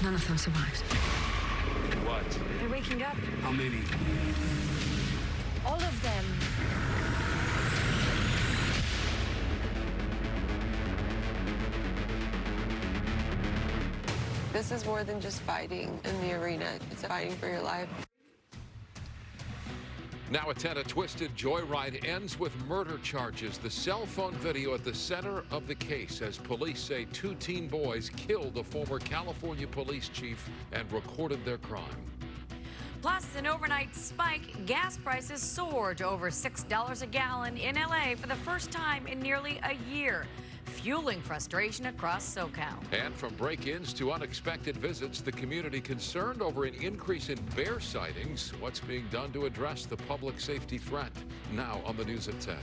None of them survived. What? They're waking up. How many? All of them. This is more than just fighting in the arena. It's fighting for your life. Now at 10, a twisted joyride ends with murder charges. The cell phone video at the center of the case as police say 2 teen boys killed a former California police chief and recorded their crime. Plus, an overnight spike. Gas prices soared to over $6 a gallon in LA for the first time in nearly a year, fueling frustration across SoCal. And from break-ins to unexpected visits, the community concerned over an increase in bear sightings. What's being done to address the public safety threat? Now on the news at 10.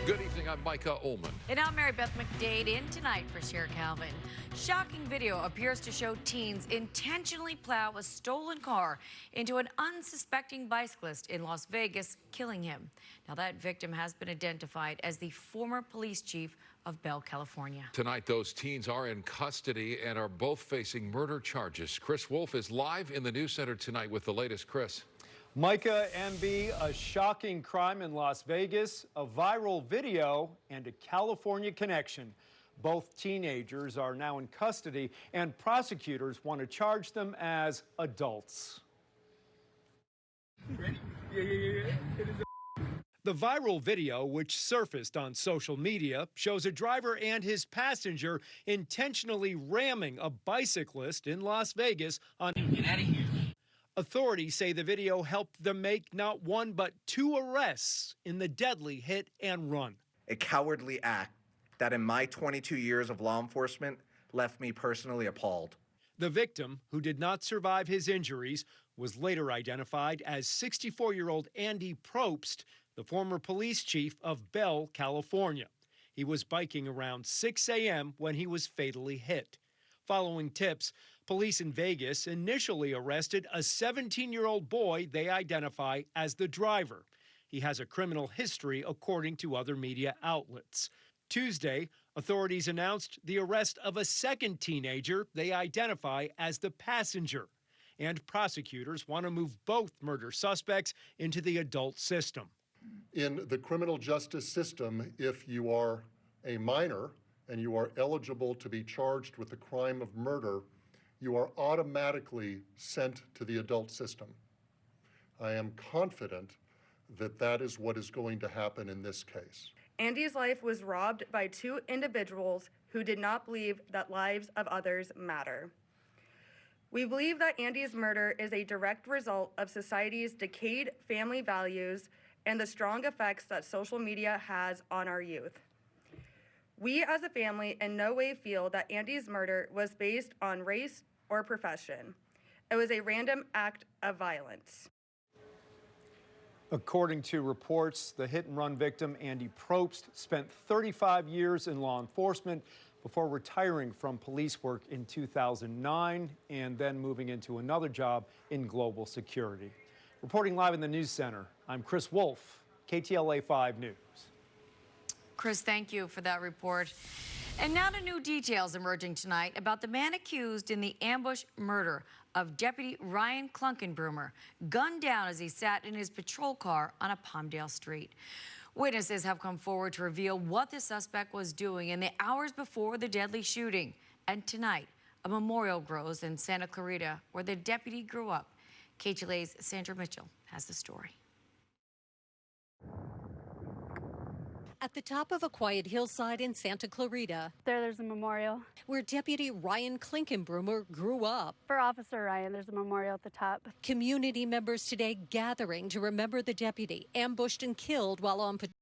Good evening, I'm Micah Ullman. And I'm Mary Beth McDade in tonight for Cher Calvin. Shocking video appears to show teens intentionally plow a stolen car into an unsuspecting bicyclist in Las Vegas, killing him. Now that victim has been identified as the former police chief of Bell, California. Tonight, those teens are in custody and are both facing murder charges. Chris Wolf is live in the news center tonight with the latest. Chris. Micah, MB, a shocking crime in Las Vegas, a viral video, and a California connection. Both teenagers are now in custody, and prosecutors want to charge them as adults. Ready? Yeah. The viral video, which surfaced on social media, shows a driver and his passenger intentionally ramming a bicyclist in Las Vegas on... Get out of here. Authorities say the video helped them make not one but 2 arrests in the deadly hit and run. A cowardly act that in my 22 years of law enforcement left me personally appalled. The victim, who did not survive his injuries, was later identified as 64-year-old Andy Probst, the former police chief of Bell, California. He was biking around 6 a.m. when he was fatally hit. Following tips, police in Vegas initially arrested a 17-year-old boy they identify as the driver. He has a criminal history, according to other media outlets. Tuesday, authorities announced the arrest of a second teenager they identify as the passenger. And prosecutors want to move both murder suspects into the adult system. In the criminal justice system, if you are a minor and you are eligible to be charged with the crime of murder, you are automatically sent to the adult system. I am confident that that is what is going to happen in this case. Andy's life was robbed by 2 individuals who did not believe that lives of others matter. We believe that Andy's murder is a direct result of society's decayed family values and the strong effects that social media has on our youth. We as a family in no way feel that Andy's murder was based on race or profession. It was a random act of violence. According to reports, the hit-and-run victim, Andy Probst, spent 35 years in law enforcement before retiring from police work in 2009 and then moving into another job in global security. Reporting live in the News Center, I'm Chris Wolf, KTLA 5 News. Chris, thank you for that report. And now to new details emerging tonight about the man accused in the ambush murder of Deputy Ryan Klunkenbrummer, gunned down as he sat in his patrol car on a Palmdale street. Witnesses have come forward to reveal what the suspect was doing in the hours before the deadly shooting. And tonight, a memorial grows in Santa Clarita, where the deputy grew up. KTLA's Sandra Mitchell has the story. At the top of a quiet hillside in Santa Clarita. There's a memorial. Where Deputy Ryan Klinkenbrummer grew up. For Officer Ryan, there's a memorial at the top. Community members today gathering to remember the deputy ambushed and killed while on patrol.